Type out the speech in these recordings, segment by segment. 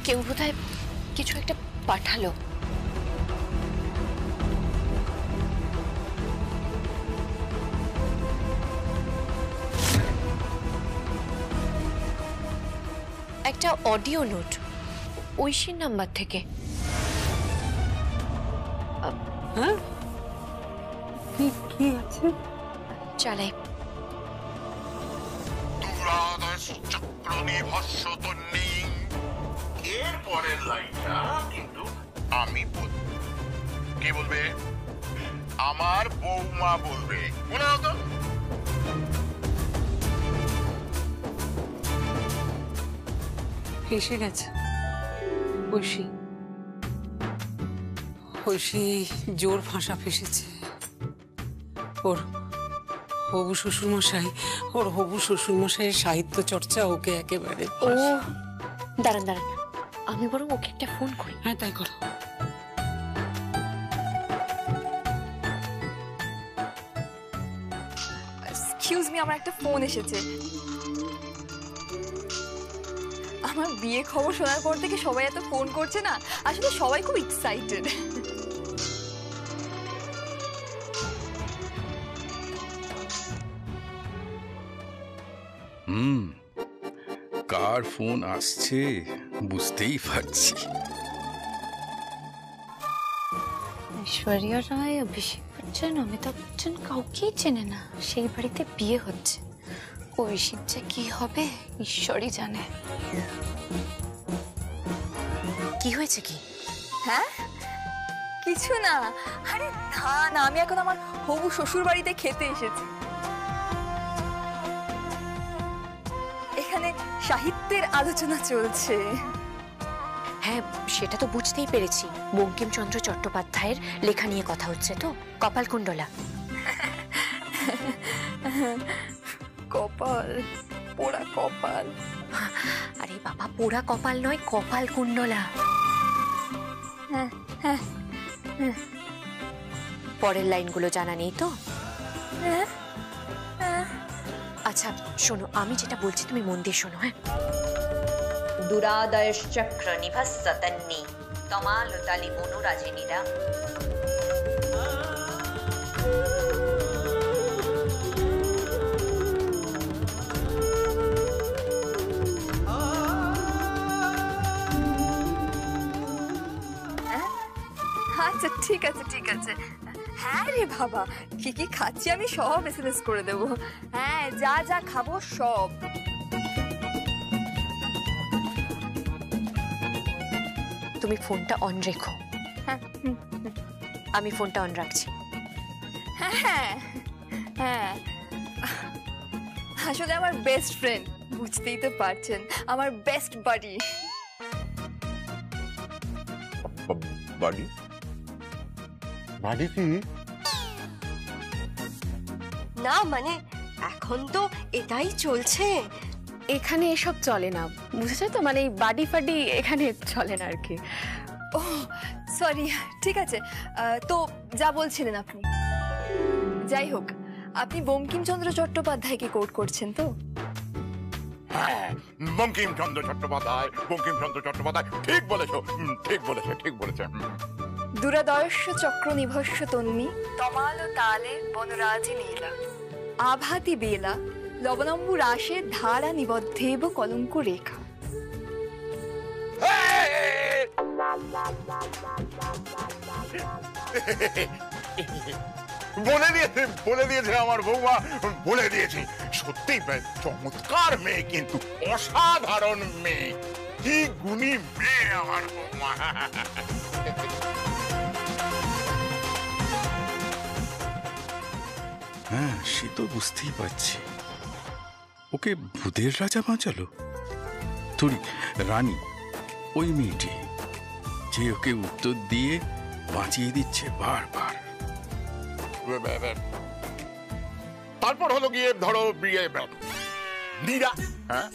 কেউ বোধহয় কিছু একটা পাঠালো। একটা অডিও নোট ঐশীর নাম্বার থেকে। হ্যাঁ, কি আছে? চালাই। এর পরের লাইনটা কিন্তু আমি বলবো। কে বলবে? আমার বৌমা বলবে। মনে হতো এসে গেছে ঐশী। ঐশী জোর ফাঁসা ফেসেছে। ওর হবু শ্বশুরমশাই, ওর হবু শ্বশুরমশাইয়ের সাহিত্য চর্চা ওকে একেবারে। ও দাঁড়ান দাঁড়ান, আমি বরং ওকে একটা ফোন করি। হ্যাঁ তাই করো। এক্সকিউজ মি, আমার একটা ফোন এসেছে। আমার বিয়ে খবর শোনার পর থেকে সবাই এত ফোন করছে না, আসলে সবাই খুব এক্সাইটেড। কার ফোন আসছে বুঝতেই পারছি। ঐশ্বরিয়া রায়, অভিষেক বচ্চন, অমিতাভ বচ্চন কাউকেই চেনে না। সেই বাড়িতে বিয়ে হচ্ছে। ঐশীর যে কি হবে ঈশ্বরই জানে। কি হয়েছে কি? হ্যাঁ কিছু না। আরে না না, আমি এখন আমার হবু শ্বশুর বাড়িতে খেতে এসেছি। এখানে সাহিত্যের আলোচনা চলছে। হ্যাঁ সেটা তো বুঝতেই পেরেছি। বঙ্কিমচন্দ্র চট্টোপাধ্যায়ের লেখা নিয়ে কথা হচ্ছে তো। কপালকুণ্ডলা। কপাল, পোড়া কপাল। আরে বাবা, পোড়া কপাল নয়, কপালকুণ্ডলা। হ্যাঁ হ্যাঁ, পরের লাইনগুলো জানা নেই তো? হ্যাঁ আচ্ছা শোনো, আমি যেটা বলছি তুমি মন দিয়ে শোনো। হ্যাঁ। দুরাদয়শ্চক্র নিভস্সতন্নি তমালতালি মনোরাজিনীরা। আচ্ছা ঠিক আছে ঠিক আছে। হ্যাঁ রে বাবা, কি কি খাচ্ছি আমি সব এসএমএস করে দেবো। হ্যাঁ যা যা খাবো সব। তুমি ফোনটা অন রেখো। হ্যাঁ আমি ফোনটা অন রাখছি। হ্যাঁ হ্যাঁ, আসলে আমার বেস্ট ফ্রেন্ড, বুঝতেই তো পারছেন, আমার বেস্ট বাডি। বাড়ি বাড়ি কি? না মানে এখন তো এটাই চলছে। এখানে এসব চলে না, বুঝেছো তো? মানে বাডি ফাডি এখানে চলে না আর কি। ও সরি, ঠিক আছে। তো যা বলছিলেন আপনি। যাই হোক, আপনি বঙ্কিমচন্দ্র চট্টোপাধ্যায়কে কোট করছেন তো? হ্যাঁ, বঙ্কিমচন্দ্র চট্টোপাধ্যায়, বঙ্কিমচন্দ্র চট্টোপাধ্যায়। ঠিক বলেছো, ঠিক বলেছো, ঠিক বলেছো। দুরাদর্শ চক্র নিভস্য তন্নি তমাল তালে বনরাজি নীলা আভাতি বেলা লবণম্বু রাশে ধারা নিবদ্ধেব কলঙ্ক রেখা। বলে দিয়েছে আমার বৌমা, বলে দিয়েছে। সত্যি চমৎকার মেয়ে, কিন্তু অসাধারণ মেয়ে। কি গুণী মেয়ে আমার বৌমা। হ্যাঁ সে তো বুঝতেই পারছি। ওকে ভূতের রাজা বাঁচালো। তোরি রানী ওই মেয়েটি, যে ওকে উত্তর দিয়ে বাঁচিয়ে দিচ্ছে বারবার। তারপর হলো গিয়ে ধরো বিয়ে নীরা। হ্যাঁ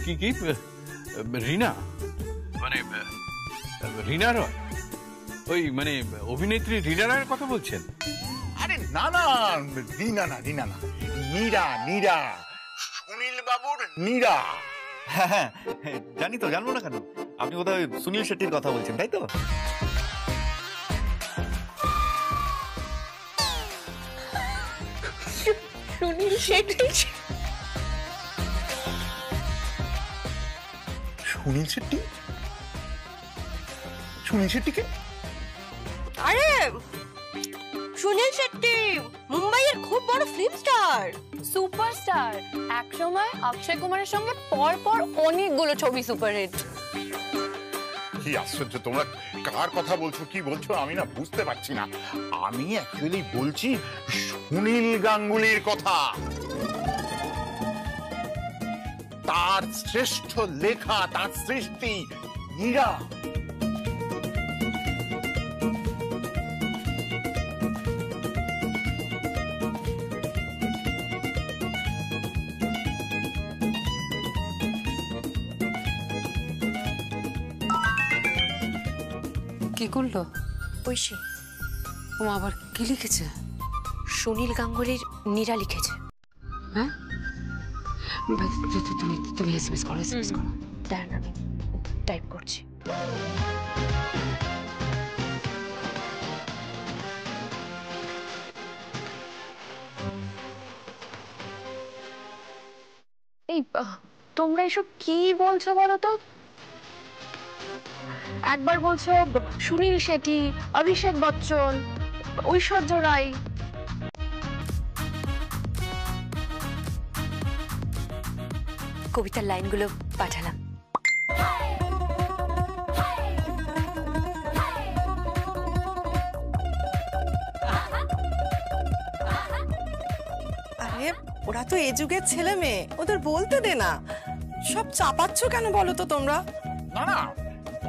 কি কি রিনা, মানে রিনা রয়, ওই মানে অভিনেত্রী রিনা রয়ের কথা বলছেন? আরে না না, রিনা না, রিনা না, নীরা, নীরা। সুনীল বাবুর নীরা। হ্যাঁ হ্যাঁ জানি তো, জানবো না কেন? আপনি বোধহয় সুনীল শেট্টির কথা বলছেন, তাই তো? সুনীল শেট্টি? সুনীল শেট্টি? সুনীল শেট্টিকে? আরে সুনীল শেট্টি মুম্বাইয়ের খুব বড় ফিল্ম স্টার, সুপারস্টার। এক সময় অক্ষয় কুমারের সঙ্গে পর পর অনেকগুলো ছবি সুপারহিট। কি আশ্চর্য, তোমরা কার কথা বলছো, কি বলছো আমি না বুঝতে পারছি না। আমি অ্যাকচুয়ালি বলছি সুনীল গাঙ্গুলির কথা। তার শ্রেষ্ঠ লেখা, তার সৃষ্টি নীরা। কি করলো? ঐশী, ও আবার কি লিখেছে? সুনীল গাঙ্গুলির নীরা লিখেছে। হ্যাঁ, তুমি এসএমএস করো, এসএমএস করো। দাঁড়ান আমি টাইপ করছি। এই তোমরা এসব কি বলছো বলো তো? একবার বলছো সুনীল শেট্টি, অভিষেক বচ্চন, ঐশ্বর্য রায়। কবিতার লাইনগুলো পাঠালাম। আরে ওরা তো এ যুগের ছেলে মেয়ে, ওদের বলতে দে না। সব চাপাচ্ছ কেন বলো তো তোমরা? না না,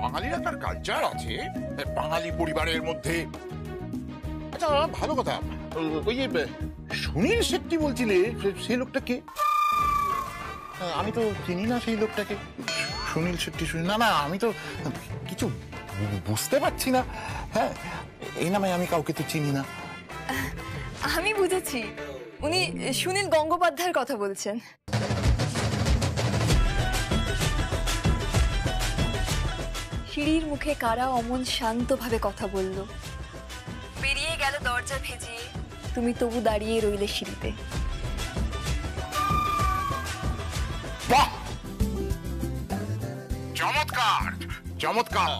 বাঙালির একটা কালচার আছে, বাঙালি পরিবারের মধ্যে। আচ্ছা ভালো কথা, ওই যে সুনীল শেট্টি বলছিলে, সেই লোকটা কে? আমি তো চিনি না সেই লোকটাকে। সুনীল শেট্টি, না না, আমি তো কিছু বুঝতে পারছি না। হ্যাঁ, এই নামে আমি কাউকে তো চিনি না। আমি বুঝেছি, উনি সুনীল গঙ্গোপাধ্যায়ের কথা বলছেন। সিঁড়ির মুখে কারা অমন শান্তভাবে কথা বলল, বেরিয়ে গেল দরজা ভেজিয়ে, তুমি তবু দাঁড়িয়ে রইলে সিঁড়িতে। বাহ, চমৎকার চমৎকার।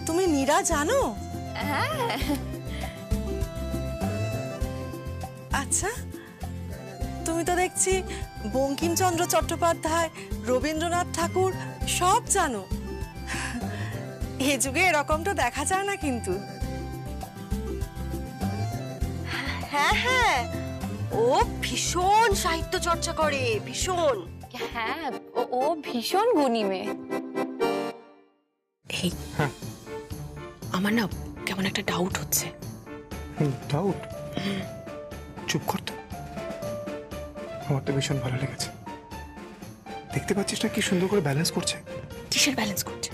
তুমি নীরা জানো? হ্যাঁ। আচ্ছা, তুমি তো দেখছি বঙ্কিমচন্দ্র চট্টোপাধ্যায়, রবীন্দ্রনাথ ঠাকুর সব জানো। এ যুগে এরকমটা দেখা যায় না কিন্তু। হ্যাঁ হ্যাঁ, ও ভীষণ সাহিত্য চর্চা করে, ভীষণ। হ্যাঁ, ও ভীষণ গুণী মেয়ে। এই আমার না কেমন একটা ডাউট হচ্ছে। ডাউট? চুপ কর তো, আমার তো ভীষণ ভালো লেগেছে। দেখতে পাচ্ছিস না কি সুন্দর করে ব্যালেন্স করছে? কিসের ব্যালেন্স করছে?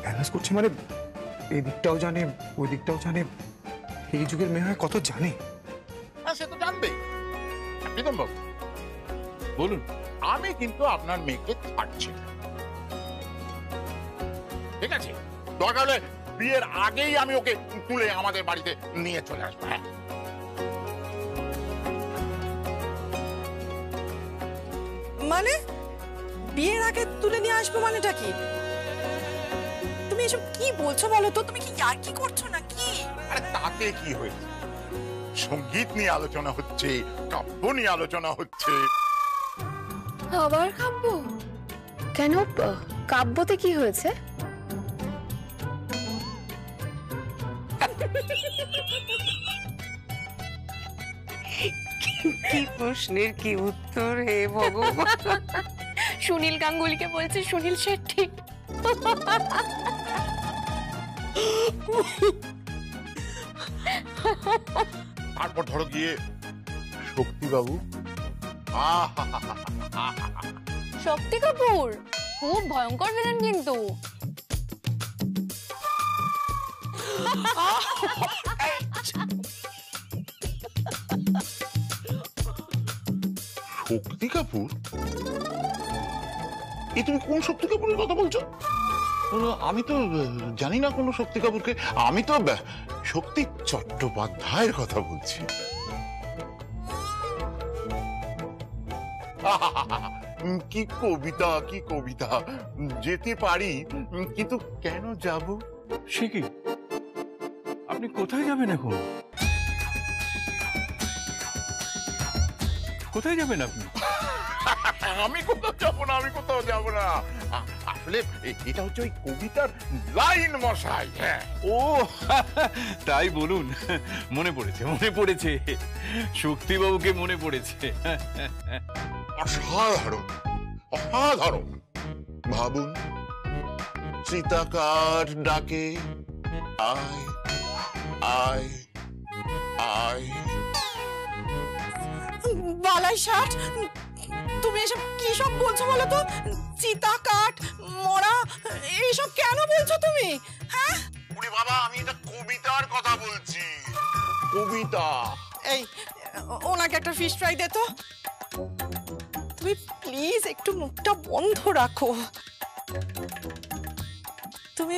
ব্যালেন্স করছে মানে এই দিকটাও জানে, ওই দিকটাও জানে। এই যুগের মেয়ে হয় কত জানে। সে তো জানবে। প্রীতম বাবু বলুন, আমি কিন্তু আপনার মেয়েকে ছাড়ছি না, ঠিক আছে? দরকার হলে বিয়ের আগেই আমি ওকে তুলে আমাদের বাড়িতে নিয়ে চলে আসবো। হ্যাঁ, মানে বিয়ের আগে তুলে নিয়ে আসবো মানেটা কি? তুমি এসব কি বলছো বলো তো? তুমি কি ইয়ার্কি করছো না কি? আরে তাতে কি হয়েছে? সঙ্গীত নিয়ে আলোচনা হচ্ছে, কাব্য নিয়ে আলোচনা হচ্ছে। আবার কাব্য? কেন, কাব্যতে কি হয়েছে? কি প্রশ্নের কি উত্তর হে ভগবান! সুনীল গাঙ্গুলিকে বলছে সুনীল শেট্টি। তারপর ধরো গিয়ে শক্তিবাবু। শক্তি কাপুর খুব ভয়ঙ্কর ভিলেন কিন্তু। শক্তি কাপুর? এ তুমি কোন শক্তি কাপুরের কথা বলছো? আমি তো জানি না কোনো শক্তি কাপুরকে। আমি তো শক্তি চট্টোপাধ্যায়ের কথা বলছি। কি কবিতা, কি কবিতা! যেতে পারি, কিন্তু কেন যাব? সে কি, আপনি কোথায় যাবেন এখন? কোথায় যাবেন আপনি? আমি কোথাও যাবো না, আমি কোথাও যাবো না। আসলে এটা হচ্ছে ওই কবিতার লাইন মশাই। হ্যাঁ, ও তাই বলুন। মনে পড়েছে, মনে পড়েছে, শক্তিবাবুকে মনে পড়েছে। অসাধারণ, অসাধারণ। ভাবুন, সীতাকার ডাকে আয় আয় আয়। বালাই ষাট, তুমি এসব কি সব বলছো বলো তো? চিতা কাঠ মরা এইসব কেন বলছো তুমি? হ্যাঁ ওরে বাবা, আমি এটা কবিতার কথা বলছি, কবিতা। এই ওনাকে একটা ফিশ ফ্রাই দে তো। তুমি প্লিজ একটু মুখটা বন্ধ রাখো। তুমি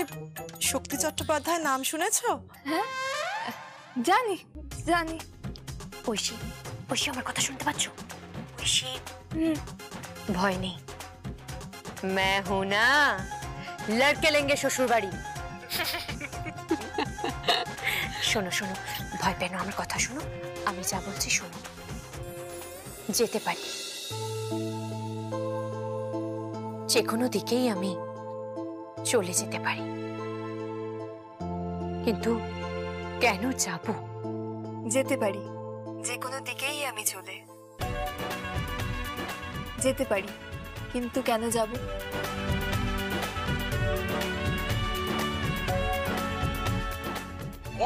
শক্তি চট্টোপাধ্যায়ের নাম শুনেছো? হ্যাঁ জানি জানি। ঐশী, ঐশী আমার কথা শুনতে পাচ্ছ? ঐশী, ভয় নেই, मैं हूं ना, लड़के लेंगे শ্বশুর বাড়ি। শোনো শোনো, ভয় পেও না, আমার কথা শোনো, আমি যা বলছি শোনো। যেতে পারি, যে কোনো দিকেই আমি চলে যেতে পারি, কিন্তু কেন যাব? যেতে পারি, যে কোনো দিকেই আমি চলে যেতে পারি, কিন্তু কেন যাব?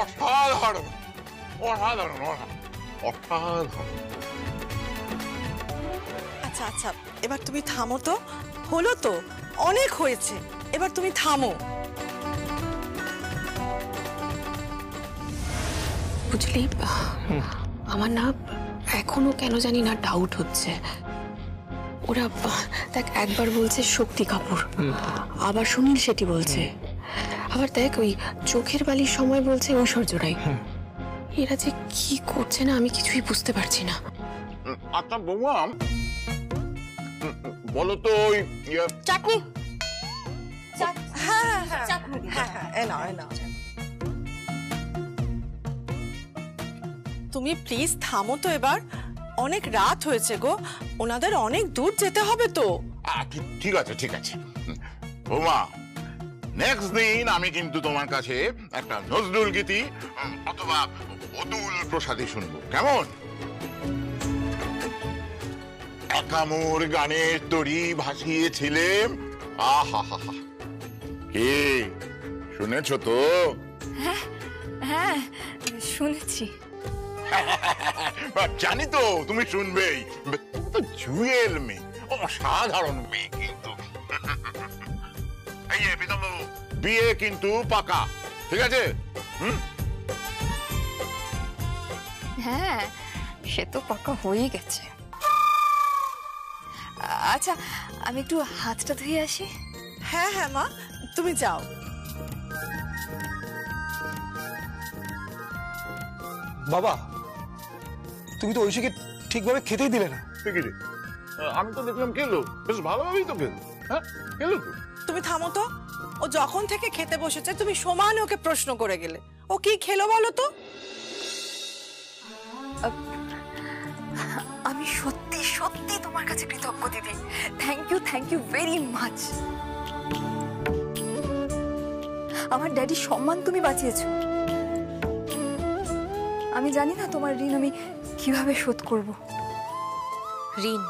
অসাধারণ, অসাধারণ, অসাধারণ। আচ্ছা আচ্ছা, এবার তুমি থামো তো। হলো তো, অনেক হয়েছে, এবার তুমি থামো। বুঝলি, আমার না এখনো কেন জানি না ডাউট হচ্ছে। ওরা দেখ, একবার বলছে শক্তি কাপুর, আবার সুনীল শেঠি বলছে, আবার দেখ ওই চোখের বালির সময় বলছে ঐশ্বর্য রায়। এরা যে কি করছে না আমি কিছুই বুঝতে পারছি না। আচ্ছা বৌমা, বলো তো ওই চাটনি। হ্যাঁ হ্যাঁ হ্যাঁ, এ নাও এ নাও। তুমি প্লিজ থামো তো এবার, অনেক রাত হয়েছে গো, ওনাদের অনেক দূর যেতে হবে তো। ঠিক আছে, ঠিক আছে বৌমা, নেক্সট দিন আমি কিন্তু তোমার কাছে একটা নজরুল গীতি অথবা অতুল প্রসাদী শুনবো, কেমন? একামোর গানের তরি ভাসিয়েছিলেন, আহা হা হা। কে শুনেছো তো? হ্যাঁ শুনেছি। জানি তো তুমি শুনবেই, তুমি তো জুয়েল মেয়ে, অসাধারণ মেয়ে। কিন্তু এই প্রীতম বাবু, বিয়ে কিন্তু পাকা, ঠিক আছে? হ্যাঁ, সে তো পাকা হয়ে গেছে। আচ্ছা, আমি একটু হাতটা ধুয়ে আসি। হ্যাঁ হ্যাঁ মা, তুমি যাও। বাবা, তুমি তো ঐশীকে ঠিকভাবে খেতেই দিলে না। ঠিক আছে, আমি তো দেখলাম খেলো, বেশ ভালোভাবেই তো খেলো। হ্যাঁ খেলো তো। তুমি থামো তো, ও যখন থেকে খেতে বসেছে তুমি সমান ওকে প্রশ্ন করে গেলে, ও কি খেলো বলো তো? আমি সত্যি সত্যি তোমার কাছে কৃতজ্ঞ দিদি। Thank you very much. আমার ড্যাডির সম্মান তুমি বাঁচিয়েছো। আমি জানি না তোমার ঋণ আমি কিভাবে শোধ করব। ঋণ?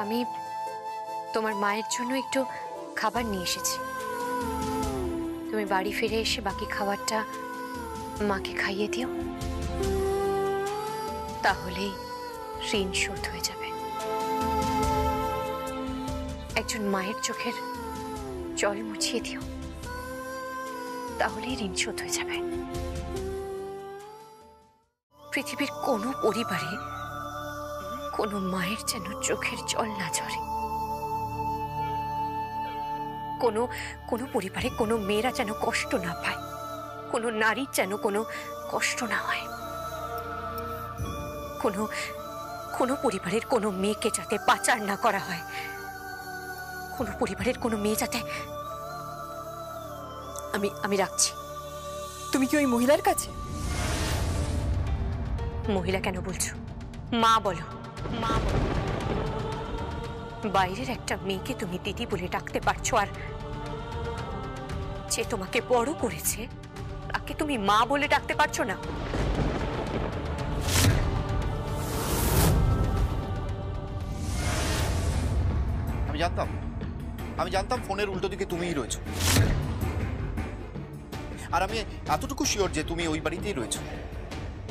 আমি তোমার মায়ের জন্য একটু খাবার নিয়ে এসেছি, তুমি বাড়ি ফিরে এসে বাকি খাবারটা মাকে খাইয়ে দিও, তাহলেই ঋণ শোধ হয়ে যাবে। একজন মায়ের চোখের জল মুছিয়ে দিও, তাহলেই ঋণ শোধ হয়ে যাবে। পৃথিবীর কোনো পরিবারে কোনো মায়ের যেন চোখের জল না ঝরে, কোনো কোনো পরিবারে কোনো মেয়েরা যেন কষ্ট না পায়, কোনো নারীর যেন কোনো কষ্ট না হয়, কোনো কোনো পরিবারের কোনো মেয়েকে যাতে পাচার না করা হয়, কোনো পরিবারের কোনো মেয়ে যাতে। আমি রাখছি। তুমি কি ওই মহিলার কাছে? মহিলা কেন বলছো? মা বলো, মা বলো। বাইরের একটা মেয়েকে তুমি দিদি বলে ডাকতে পারছো, আর যে তোমাকে বড় করেছে তাকে তুমি মা বলে ডাকতে পারছো না? আমি জানতাম ফোনের উল্টো দিকে তুমিই রয়েছো, আর আমি এতটুকু শিওর যে তুমি ওই বাড়িতেই রয়েছো।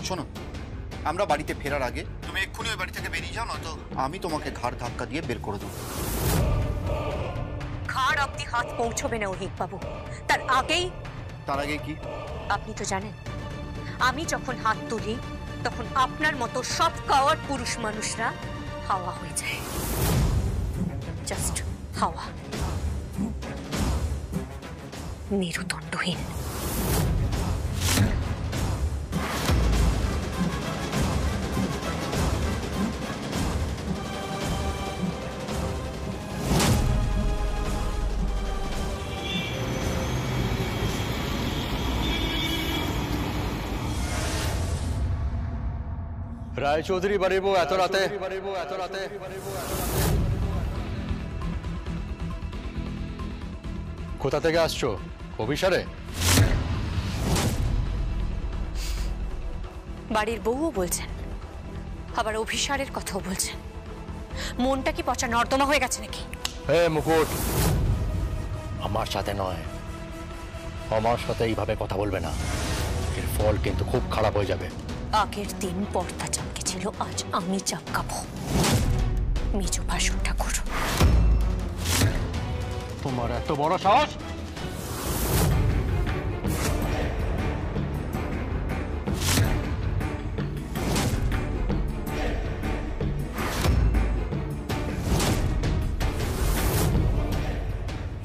শোনো, আমরা বাড়িতে ফেরার আগে তুমি এক্ষুনি ওই বাড়ি থেকে বেরিয়ে যাও, নয়তো আমি তোমাকে ঘাড় ধাক্কা দিয়ে বের করে দেবো। ঘাড় অব্দি হাত পৌঁছবে না অহিত বাবু, তার আগেই কি? আপনি তো জানেন, আমি যখন হাত তুলি তখন আপনার মতো সব কাওয়ার্ড পুরুষ মানুষরা হাওয়া হয়ে যায়, জাস্ট হাওয়া, মেরুদণ্ডহীন। রায়চৌধুরী বাড়ির বউ এত রাতে? কোথা থেকে আসছো? অভিসারে? বাড়ির বউও বলছেন, আবার অভিসারের কথাও বলছেন। মনটা কি পচা নর্দমা হয়ে গেছে নাকি? হে মুকুট, আমার সাথে নয়, আমার সাথে এইভাবে কথা বলবে না, এর ফল কিন্তু খুব খারাপ হয়ে যাবে। আগের দিন পর্দা চাপকেছিল, আজ আমি চাপকাবো। মেজো ভাসুর ঠাকুর, তোমার এত বড় সাহস!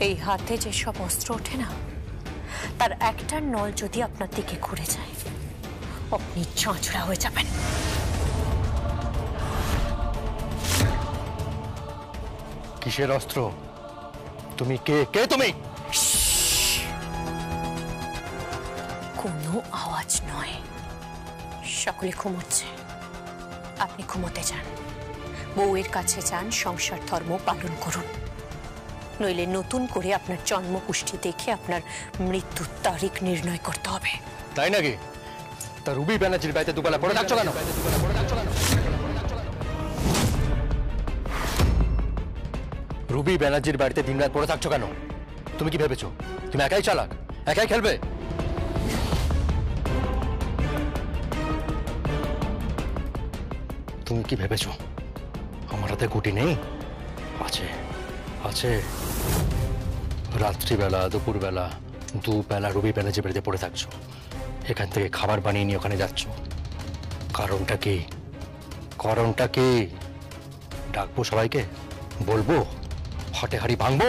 এই হাতে যেসব অস্ত্র ওঠে না, তার একটার নল যদি আপনার দিকে ঘুরে যায়, আপনি ঝাঁঝরা হয়ে যাবেন। কিসের অস্ত্র? তুমি কে তুমি? কোনো আওয়াজ নয়, সকলে ঘুমোচ্ছে, আপনি ঘুমোতে যান, বউয়ের কাছে যান, সংসার ধর্ম পালন করুন, নইলে নতুন করে আপনার জন্ম পুষ্টি দেখে আপনার মৃত্যুর তারিখ নির্ণয় করতে হবে। তাই নাকি? তা রুবি ব্যানার্জির বাড়িতে দুবেলা পড়ে থাকছো কেন? রুবি ব্যানার্জির বাড়িতে দিনরাত পড়ে থাকছো কেন? তুমি কি ভেবেছো তুমি একাই চালাক, একাই খেলবে? তুমি কি ভেবেছো আমার হাতে গুটি নেই? আছে, আছে। রাত্রিবেলা, দুপুরবেলা, দুবেলা রুবি ব্যানার্জির বাড়িতে পড়ে থাকছো, এখান থেকে খাবার বানিয়ে নিয়ে ওখানে যাচ্ছ। কারণটা কি? কারণটা কি? ডাকবো সবাইকে, বলবো হাটে হাড়ি ভাঙবো?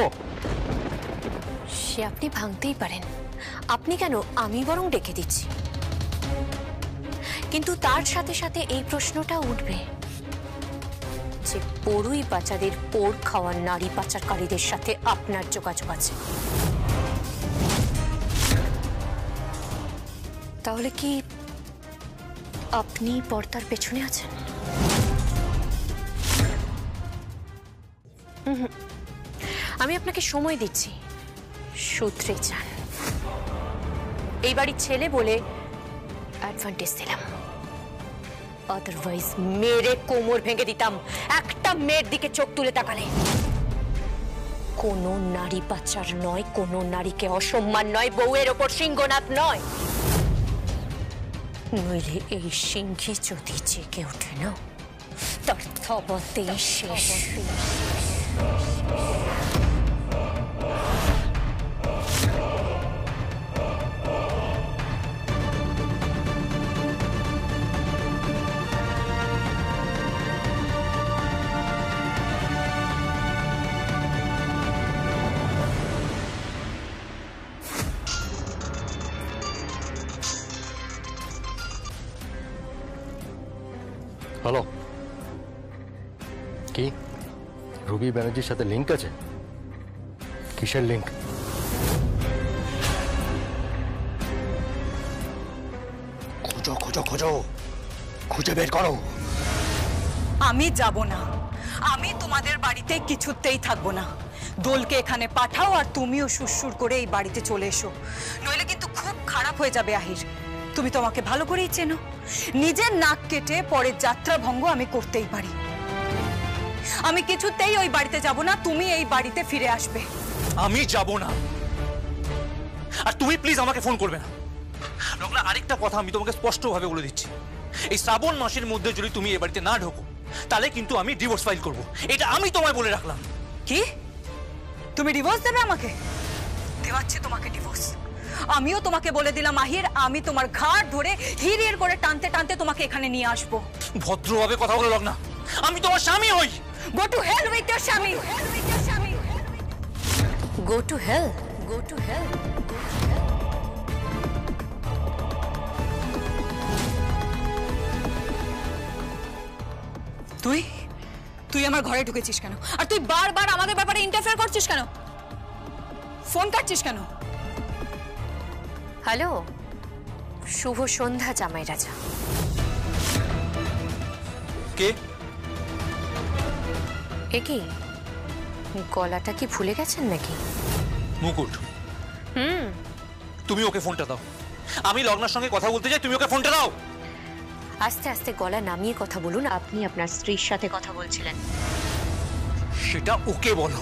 সে আপনি ভাঙতেই পারেন, আপনি কেন, আমি বরং ডেকে দিচ্ছি। কিন্তু তার সাথে সাথে এই প্রশ্নটা উঠবে যে পড়ুই বাচ্চাদের পোড় খাওয়া নারী পাচারকারীদের সাথে আপনার যোগাযোগ আছে। তাহলে কি আপনি পর্দার পেছনে আছেন? আমি আপনাকে সময় দিচ্ছি, সূত্রে যান। এই বাড়ির ছেলে বলে অ্যাডভান্টেজ দিলাম, আদারওয়াইজ মেরে কোমর ভেঙে দিতাম একটা মেয়ের দিকে চোখ তুলে তাকালে। কোনো নারী পাচার নয়, কোনো নারীকে অসম্মান নয়, বউয়ের ওপর সিংহনাদ নয়, নইলে এই সিংহী যদি জেগে ওঠে না, তার থবতেই শেষ। হ্যালো, কি রুবি ব্যানার্জির সাথে লিঙ্ক আছে? কিসের লিঙ্ক? খোঁজো খোঁজো খোঁজো, খুঁজে বের করো। আমি যাব না, আমি তোমাদের বাড়িতে কিছুতেই থাকবো না। দোলকে এখানে পাঠাও আর তুমিও সুরসুর করে এই বাড়িতে চলে এসো, নইলে কিন্তু খুব খারাপ হয়ে যাবে আহির। তুমি তোমাকে ভালো করেই চেনো, নিজের নাক কেটে পরের যাত্রা ভঙ্গ আমি করতেই পারি। আমি কিছুতেই ওই বাড়িতে যাব না, তুমি এই বাড়িতে ফিরে আসবে। আমি যাব না, আর তুমি প্লিজ আমাকে ফোন করবে না। রগনা, আরেকটা কথা আমি তোমাকে স্পষ্টভাবে বলে দিচ্ছি, এই শ্রাবণ মাসের মধ্যে যদি তুমি এই বাড়িতে না ঢোকো তাহলে কিন্তু আমি ডিভোর্স ফাইল করব। এটা আমি তোমায় বলে রাখলাম। কি তুমি ডিভোর্স দেবে আমাকে? দেওয়াচ্ছি তোমাকে ডিভোর্স। আমিও তোমাকে বলে দিলাম আহির, আমি তোমার ঘাড় ধরে হিড় করে টানতে টানতে তোমাকে এখানে নিয়ে আসবো। ভদ্রভাবে কথা বলে রগনা, আমি তোমার স্বামী হই। Go to hell with your স্বামী। Go to hell, go to hell. তুই তুই আমার ঘরে ঢুকেছিস কেন? আর তুই বারবার আমাদের ব্যাপারে ইন্টারফেয়ার করছিস কেন? ফোন কাটছিস কেন? হ্যালো, শুভ সন্ধ্যা জামাই রাজা। কে? এ কি, গলাটা কি ভুলে গেছেন নাকি? মুকুট। তুমি ওকে ফোনটা দাও। আমি লগ্নার সঙ্গে কথা বলতে চাই, তুমি ওকে ফোনটা দাও। আস্তে আস্তে গলা নামিয়ে কথা বলুন। আপনি আপনার স্ত্রীর সাথে কথা বলছিলেন। সেটা ওকে বলো।